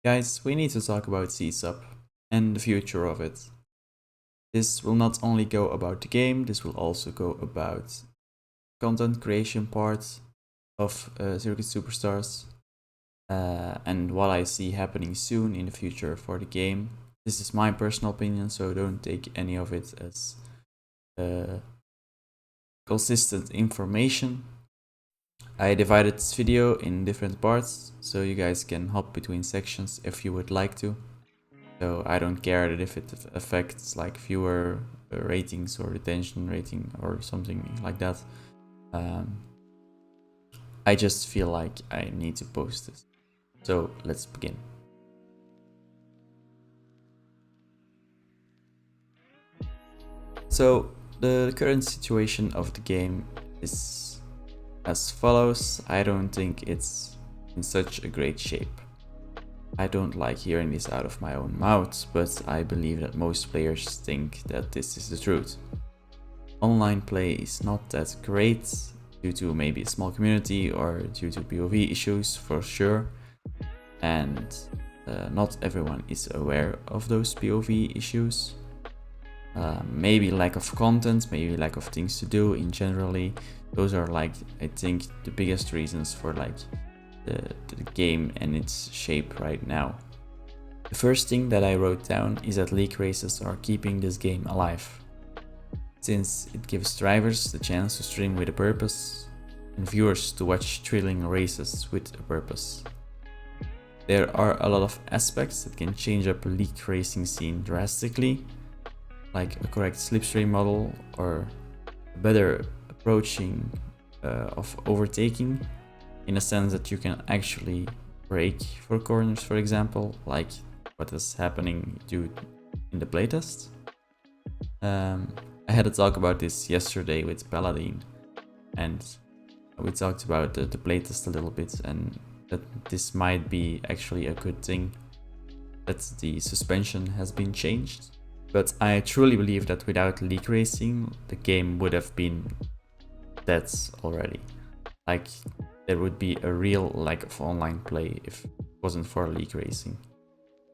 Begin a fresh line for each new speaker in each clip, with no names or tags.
Guys, we need to talk about CSUP and the future of it. This will not only go about the game, this will also go about content creation part of Circuit Superstars and what I see happening soon in the future for the game. This is my personal opinion, so don't take any of it as consistent information. I divided this video in different parts, so you guys can hop between sections if you would like to. So I don't care that if it affects like viewer ratings or retention rating or something like that. I just feel like I need to post this. So let's begin. So the current situation of the game is as follows. I don't think it's in such a great shape. I don't like hearing this out of my own mouth, but I believe that most players think that this is the truth. Online play is not that great due to maybe a small community or due to POV issues for sure, and not everyone is aware of those POV issues. Maybe lack of content, maybe lack of things to do in generally. Those are like, I think, the biggest reasons for like the game and its shape right now. The first thing that I wrote down is that league races are keeping this game alive, since it gives drivers the chance to stream with a purpose and viewers to watch thrilling races with a purpose. There are a lot of aspects that can change up a league racing scene drastically, like a correct slipstream model or a better approaching of overtaking, in a sense that you can actually brake for corners, for example, like what is happening in the playtest. I had a talk about this yesterday with Paladin, and we talked about the playtest a little bit, and that this might be actually a good thing that the suspension has been changed. But I truly believe that without league racing, the game would have been dead already. Like, there would be a real lack of online play if it wasn't for league racing.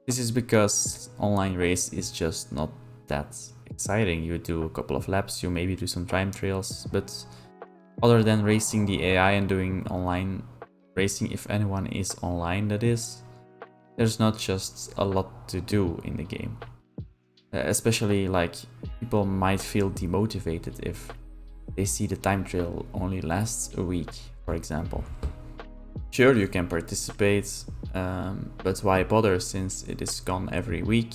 This is because online race is just not that exciting. You do a couple of laps, you maybe do some time trials, but other than racing the AI and doing online racing, if anyone is online that is, there's not just a lot to do in the game. Especially like people might feel demotivated if they see the time trial only lasts a week, for example. Sure, you can participate, but why bother since it is gone every week?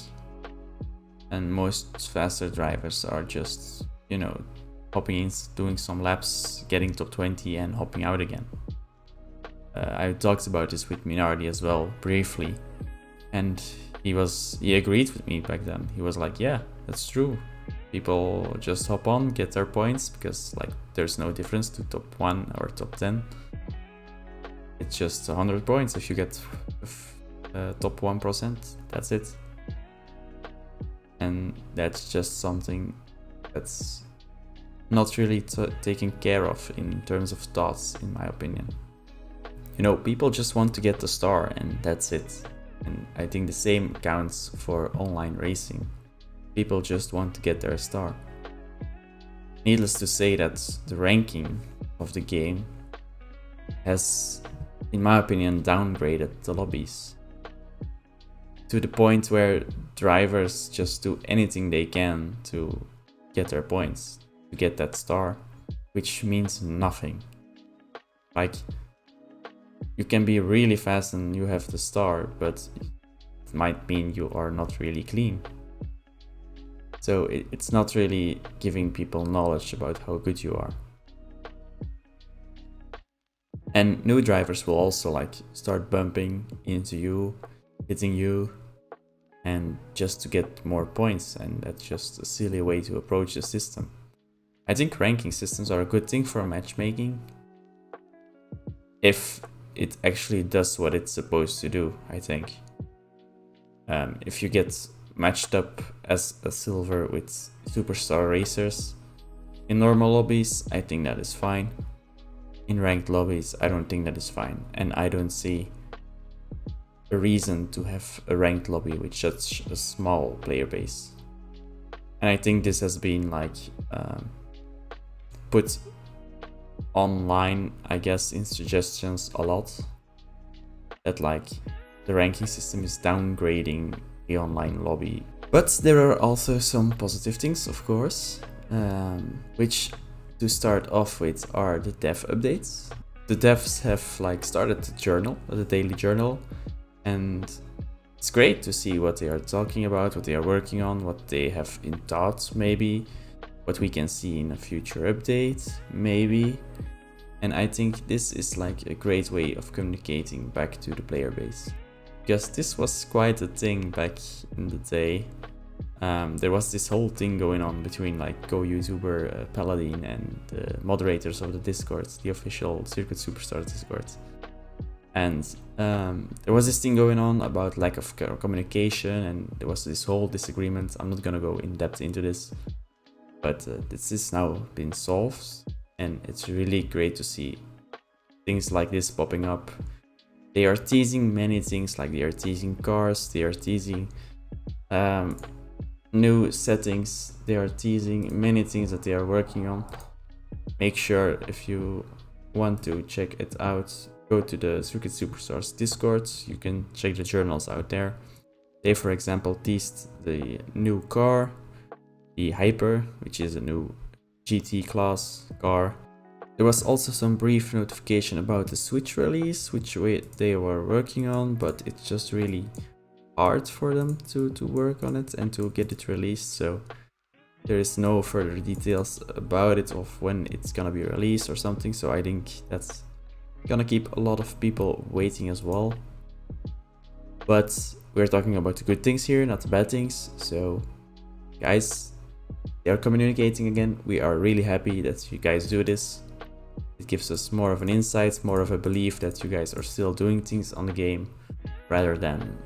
And most faster drivers are just, hopping in, doing some laps, getting top 20 and hopping out again. I talked about this with Minardi as well, briefly, and he agreed with me back then. He was like, yeah, that's true. People just hop on, get their points, because like there's no difference to top 1 or top 10. It's just 100 points if you get top 1%, that's it. And that's just something that's not really taken care of in terms of thoughts, in my opinion. People just want to get the star and that's it. And I think the same counts for online racing. People just want to get their star. Needless to say that the ranking of the game has, in my opinion, downgraded the lobbies to the point where drivers just do anything they can to get their points, to get that star, which means nothing. Like, you can be really fast and you have the star, but it might mean you are not really clean. So it's not really giving people knowledge about how good you are. And new drivers will also like start bumping into you, hitting you, and just to get more points, and that's just a silly way to approach the system. I think ranking systems are a good thing for matchmaking if it actually does what it's supposed to do, I think. If you get matched up as a silver with superstar racers in normal lobbies, I think that is fine. In ranked lobbies, I don't think that is fine, and I don't see a reason to have a ranked lobby with such a small player base. And I think this has been like put online, I guess, in suggestions a lot, that like the ranking system is downgrading the online lobby. But there are also some positive things, of course, which to start off with are the dev updates. The devs have like started the journal, the daily journal, and it's great to see what they are talking about, what they are working on, what they have in thoughts, maybe what we can see in a future update, maybe. And I think this is like a great way of communicating back to the player base, because this was quite a thing back in the day. There was this whole thing going on between like Go YouTuber Paladin and the moderators of the Discord, the official Circuit Superstars Discord. And there was this thing going on about lack of communication, and there was this whole disagreement. I'm not gonna go in depth into this, but this is now been solved, and it's really great to see things like this popping up. They are teasing many things, like they are teasing cars, they are teasing new settings, they are teasing many things that they are working on. Make sure, if you want to check it out, go to the Circuit Superstars Discord. You can check the journals out there. They, for example, teased the new car, the Hyper, which is a new GT class car. There was also some brief notification about the Switch release, which they were working on, but it's just really hard for them to work on it and to get it released. So there is no further details about it, of when it's gonna be released or something. So I think that's gonna keep a lot of people waiting as well. But we're talking about the good things here, not the bad things. So guys, they are communicating again. We are really happy that you guys do this. It gives us more of an insight, more of a belief that you guys are still doing things on the game, rather than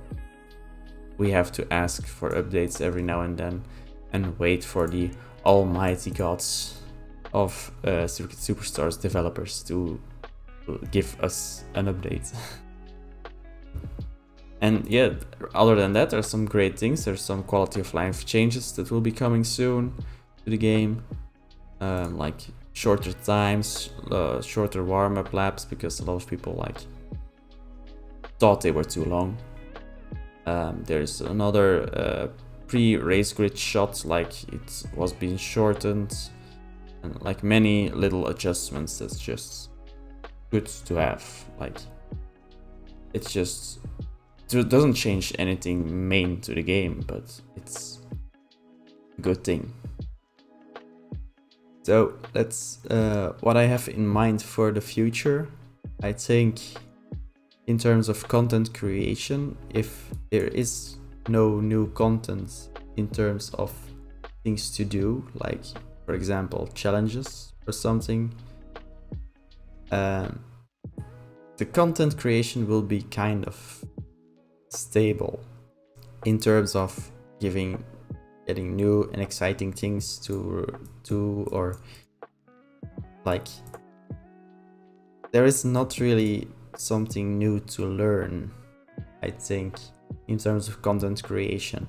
we have to ask for updates every now and then and wait for the almighty gods of Circuit Superstars developers to give us an update. And yeah, other than that, there's some great things. There's some quality of life changes that will be coming soon to the game, like shorter times, shorter warm-up laps, because a lot of people like thought they were too long. There's another pre-race grid shot, like it was being shortened, and like many little adjustments that's just good to have. Like it's just, it doesn't change anything main to the game, but it's a good thing. So that's what I have in mind for the future. I think in terms of content creation, if there is no new content in terms of things to do, like for example challenges or something, the content creation will be kind of stable in terms of getting new and exciting things to do, or like there is not really something new to learn, I think, in terms of content creation,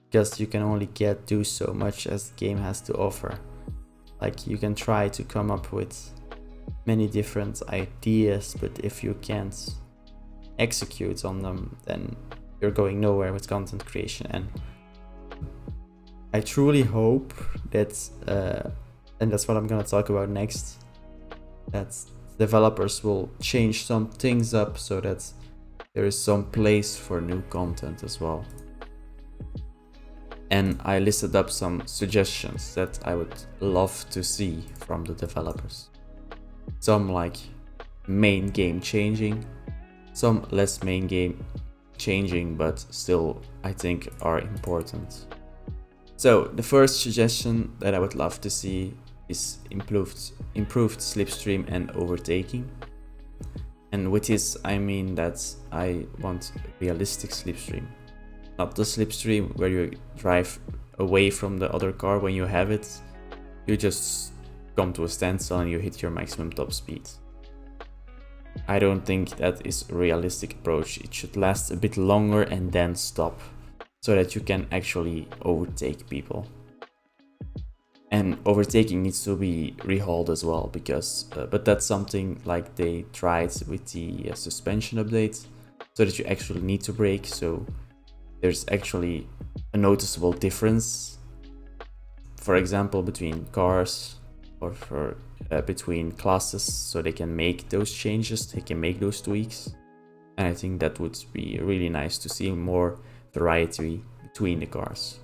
because you can only do so much as the game has to offer. Like you can try to come up with many different ideas, but if you can't execute on them, then you're going nowhere with content creation. And I truly hope that, and that's what I'm gonna talk about next, that developers will change some things up so that there is some place for new content as well. And I listed up some suggestions that I would love to see from the developers. Some like main game changing, some less main game changing, but still I think are important. So the first suggestion that I would love to see is improved slipstream and overtaking. And with this I mean that I want realistic slipstream. Not the slipstream where you drive away from the other car when you have it. You just come to a standstill and you hit your maximum top speed. I don't think that is a realistic approach. It should last a bit longer and then stop, so that you can actually overtake people. And overtaking needs to be rehauled as well, because but that's something like they tried with the suspension update, so that you actually need to brake. So there's actually a noticeable difference, for example, between cars or between classes, so they can make those changes, they can make those tweaks. And I think that would be really nice to see more variety between the cars.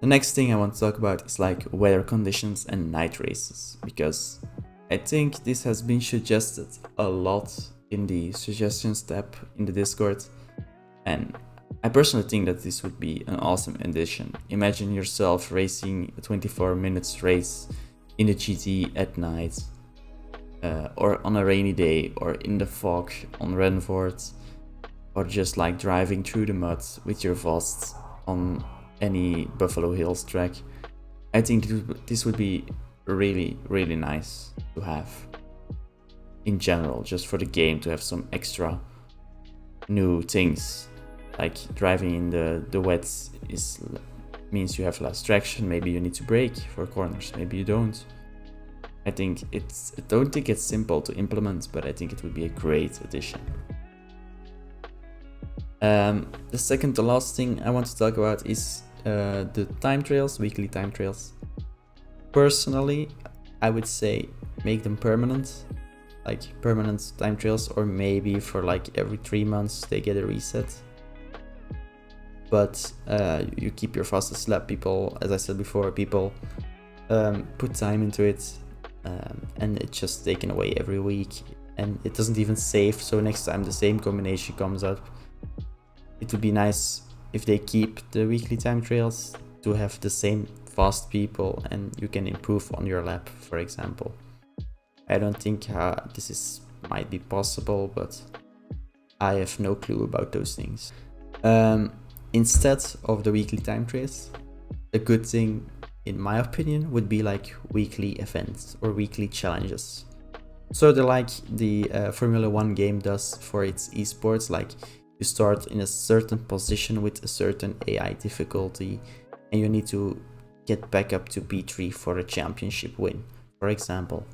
The next thing I want to talk about is like weather conditions and night races, because I think this has been suggested a lot in the suggestions tab in the Discord, and I personally think that this would be an awesome addition. Imagine yourself racing a 24 minutes race in the GT at night, or on a rainy day, or in the fog on Renford, or just like driving through the mud with your Vost on any Buffalo Hills track. I think this would be really, really nice to have in general, just for the game to have some extra new things. Like driving in the wet means you have less traction, maybe you need to brake for corners, maybe you don't. I don't think it's simple to implement, but I think it would be a great addition. The second to last thing I want to talk about is the time trials, weekly time trials. Personally, I would say make them permanent, like permanent time trials, or maybe for like every 3 months they get a reset. But you keep your fastest lap. People, as I said before, people put time into it, and it's just taken away every week, and it doesn't even save. So next time the same combination comes up, it would be nice if they keep the weekly time trials to have the same fast people, and you can improve on your lap, for example. I don't think this might be possible, but I have no clue about those things. Instead of the weekly time trials, a good thing, in my opinion, would be like weekly events or weekly challenges. So they're like the Formula 1 game does for its esports, like you start in a certain position with a certain AI difficulty, and you need to get back up to P3 for a championship win, for example.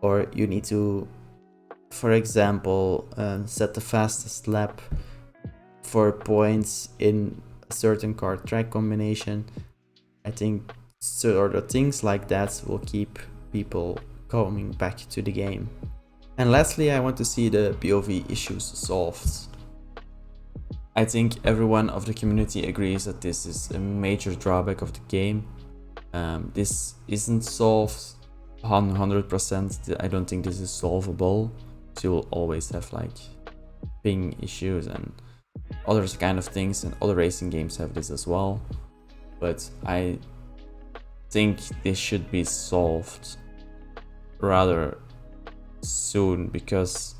Or you need to, for example, set the fastest lap for points in a certain car track combination. I think sort of things like that will keep people coming back to the game. And lastly, I want to see the POV issues solved. I think everyone of the community agrees that this is a major drawback of the game. This isn't solved 100%. I don't think this is solvable. So you'll always have like ping issues and other kind of things, and other racing games have this as well. But I think this should be solved rather soon, because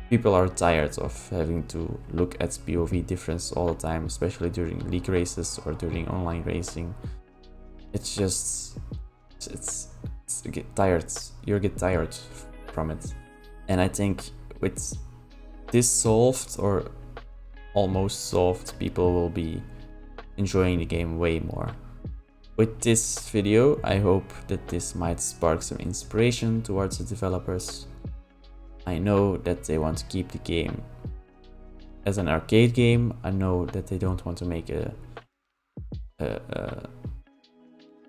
people are tired of having to look at POV difference all the time, especially during league races or during online racing. It's just you get tired from it. And I think with this solved, or almost solved, people will be enjoying the game way more. With this video, I hope that this might spark some inspiration towards the developers. I know that they want to keep the game as an arcade game. I know that they don't want to make a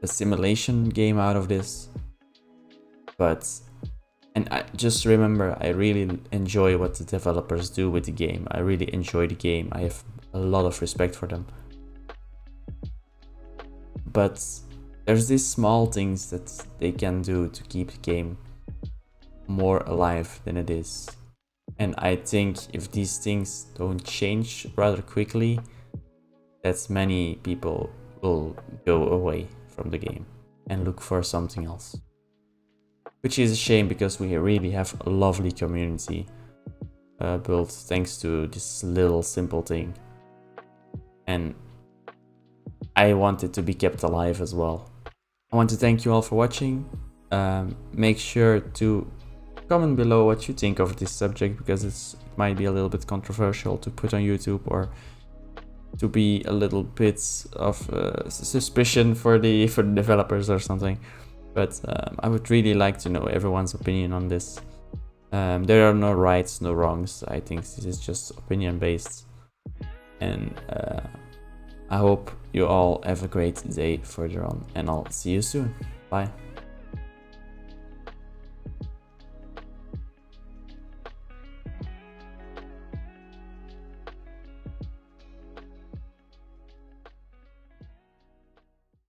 simulation game out of this. And I just remember, I really enjoy what the developers do with the game. I really enjoy the game. I have a lot of respect for them. But there's these small things that they can do to keep the game more alive than it is. And I think if these things don't change rather quickly, that many people will go away from the game and look for something else. Which is a shame, because we really have a lovely community built thanks to this little simple thing. And I want it to be kept alive as well. I want to thank you all for watching. Make sure to comment below what you think of this subject, because it might be a little bit controversial to put on YouTube, or to be a little bit of suspicion for the developers or something. But I would really like to know everyone's opinion on this. There are no rights, no wrongs. I think this is just opinion based. And I hope you all have a great day further on, and I'll see you soon. Bye.